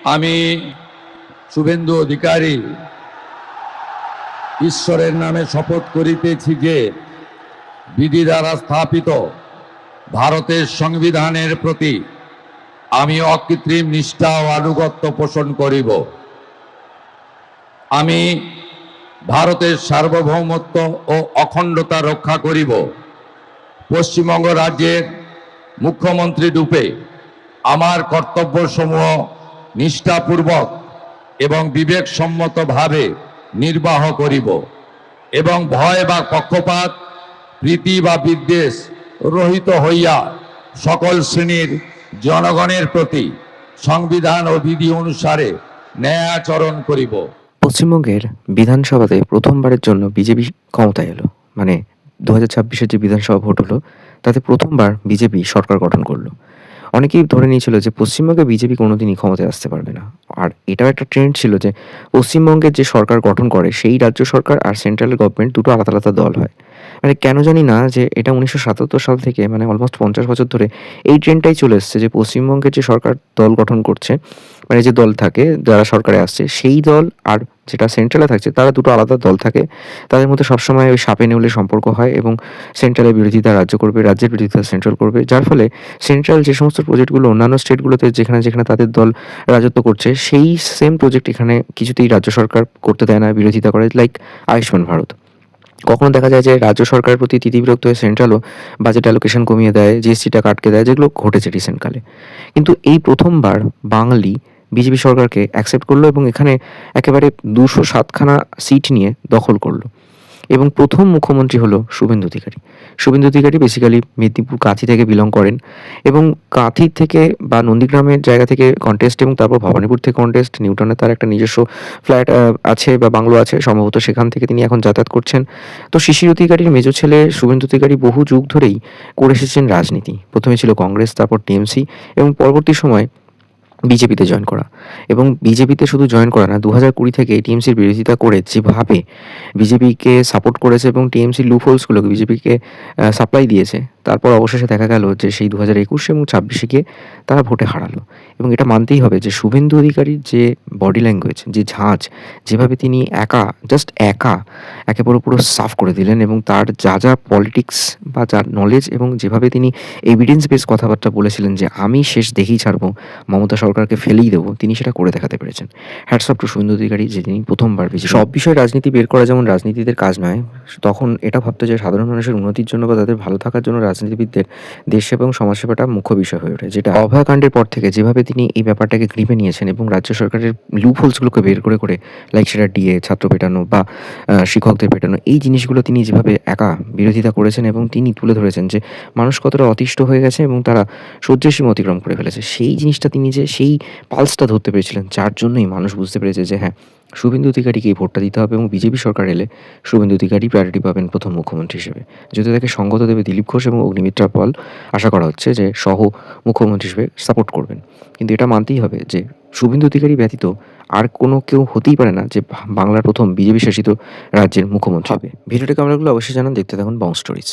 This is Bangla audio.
আমি শুভেন্দু অধিকারী ঈশ্বরের নামে শপথ করিতেছি যে বিধি দ্বারা স্থাপিত ভারতের সংবিধানের প্রতি আমি অকৃত্রিম নিষ্ঠা ও আনুগত্য পোষণ করিব। আমি ভারতের সার্বভৌমত্ব ও অখণ্ডতা রক্ষা করিব। পশ্চিমবঙ্গ রাজ্যের মুখ্যমন্ত্রী রূপে আমার কর্তব্যসমূহ নিষ্ঠাপূর্বক এবং বিবেকসম্মতভাবে নির্বাহ করিব এবং ভয় বা পক্ষপাত, প্রীতি বা বিদ্বেষ রহিত হইয়া সকল শ্রেণীর জনগণের প্রতি সংবিধান ও বিধি অনুসারে ন্যায় আচরণ করিব। পশ্চিমবঙ্গের বিধানসভাতে প্রথমবারের জন্য বিজেপি ক্ষমতায় এলো। মানে 2026-এর যে বিধানসভা ভোট হলো তাতে প্রথমবার বিজেপি সরকার গঠন করলো। অনেকেই ধরে নিয়েছিল যে পশ্চিমবঙ্গে বিজেপি কোনোদিনই ক্ষমতায় আসতে পারবে না। আর এটাও একটা ট্রেন্ড ছিল যে পশ্চিমবঙ্গের যে সরকার গঠন করে সেই রাজ্য সরকার আর সেন্ট্রাল গভর্নমেন্ট দুটো আলাদা আলাদা দল হয়। মানে কেন জানি না যে এটা 1977 সাল থেকে মানে অলমোস্ট 50 বছর ধরে এই ট্রেন্ডটাই চলে এসছে যে পশ্চিমবঙ্গের যে সরকার দল গঠন করছে, মানে যে দল থাকে যারা সরকারে আসছে সেই দল আর যেটা সেন্ট্রালে থাকছে তারা দুটো আলাদা দল থাকে। তাদের মধ্যে সবসময় ওই সাপে নেউলে সম্পর্ক হয় এবং সেন্ট্রালের বিরোধিতা রাজ্য করবে, রাজ্যের বিরোধিতা সেন্ট্রাল করবে। যার ফলে সেন্ট্রাল যে সমস্ত প্রজেক্টগুলো অন্যান্য স্টেটগুলোতে যেখানে যেখানে তাদের দল রাজত্ব করছে সেই সেম প্রজেক্ট এখানে কিছুতেই রাজ্য সরকার করতে দেয় না, বিরোধিতা করে। লাইক আয়ুষ্মান ভারত। কখনো দেখা যায় যে রাজ্য সরকারের প্রতি তিতিবিরক্ত হয়ে সেন্ট্রালও বাজেট অ্যালোকেশন কমিয়ে দেয়, জিএসটিটা আটকে দেয়, যেগুলো ঘটেছে রিসেন্ট কালে। কিন্তু এই প্রথমবার বাঙালি বিজেপি সরকারকে অ্যাকসেপ্ট করলো এবং এখানে একেবারে 207 খানা সিট নিয়ে দখল করলো। এবং প্রথম মুখ্যমন্ত্রী হলো শুভেন্দু অধিকারী। শুভেন্দু অধিকারী বেসিক্যালি মেদিনীপুর কাঁথি থেকে বিলং করেন এবং কাঁথি থেকে বা নন্দীগ্রামের জায়গা থেকে কন্টেস্ট এবং তারপর ভবানীপুর থেকে কন্টেস্ট, নিউটনে তার একটা নিজস্ব ফ্ল্যাট আছে বা বাংলো আছে, সম্ভবত সেখান থেকে তিনি এখন যাতায়াত করছেন। তো শিশির অধিকারীর মেজো ছেলে শুভেন্দু অধিকারী বহু যুগ ধরেই করে এসেছেন রাজনীতি। প্রথমে ছিল কংগ্রেস, তারপর টিএমসি এবং পরবর্তী সময়ে বিজেপিতে জয়েন করা। এবং বিজেপিতে শুধু জয়েন করা না, 2020 থেকে টিএমসির বিরোধিতা করে যেভাবে বিজেপিকে সাপোর্ট করেছে এবং টিএমসির লুপহোলসগুলোকে বিজেপিকে সাপ্লাই দিয়েছে, তারপর অবশেষে দেখা গেল যে সেই 2021 এবং 26-এ গিয়ে তারা ভোটে হারালো। এবং এটা মানতেই হবে যে শুভেন্দু অধিকারীর যে বডি ল্যাঙ্গুয়েজ, যে ঝাঁজ, যেভাবে তিনি একা একে পুরো সাফ করে দিলেন এবং তার যা যা পলিটিক্স বা যার নলেজ এবং যেভাবে তিনি এভিডেন্স বেস কথাবার্তা বলেছিলেন যে আমি শেষ দেখেই ছাড়বো, মমতা সরকারকে ফেলেই দেবো, তিনি সেটা করে দেখাতে পেরেছেন। Hats off two Suvendu Adhikari যে তিনি প্রথমবার সব বিষয়ে রাজনীতি বের করা যেমন রাজনীতিদের কাজ নয়, তখন এটা ভাবতে যে সাধারণ মানুষের উন্নতির জন্য বা তাদের ভালো থাকার জন্য রাজনীতিবিদদের দেশ সেবা এবং সমাজসেবাটা মুখ্য বিষয় হয়ে ওঠে। যেটা অভয়াকাণ্ডের পর থেকে যেভাবে তিনি এই ব্যাপারটাকে গ্রিপে নিয়েছেন এবং রাজ্য সরকারের লুপহোলসগুলোকে বের করে করে, লাইক সেটা ডিএ, ছাত্র পেটানো বা শিক্ষকদের পেটানো, এই জিনিসগুলো তিনি যেভাবে একা বিরোধিতা করেছেন এবং তিনি তুলে ধরেছেন যে মানুষ কতটা অতিষ্ঠ হয়ে গেছে এবং তারা সহ্যের সীমা অতিক্রম করে ফেলেছে, সেই জিনিসটা তিনি যে সেই পালসটা ধরতে পেরেছিলেন, যার জন্যই মানুষ বুঝতে পেরেছে যে হ্যাঁ, শুভেন্দু অধিকারীকে এই ভোটটা দিতে হবে এবং বিজেপি সরকার এলে শুভেন্দু অধিকারী প্রায়োরিটি পাবেন প্রথম মুখ্যমন্ত্রী হিসেবে। যদি তাকে সঙ্গত দেবে দিলীপ ঘোষ এবং অগ্নিমিত্রা পাল, আশা করা হচ্ছে যে সহ মুখ্যমন্ত্রী হিসেবে সাপোর্ট করবেন। কিন্তু এটা মানতেই হবে যে শুভেন্দু অধিকারী ব্যতীত আর কোনো কেউ হতেই পারে না যে বাংলার প্রথম বিজেপি শাসিত রাজ্যের মুখ্যমন্ত্রী হবে। ভিডিওটি কেমন লাগলো অবশ্যই জানান। দেখতে থাকুন বং স্টোরিজ।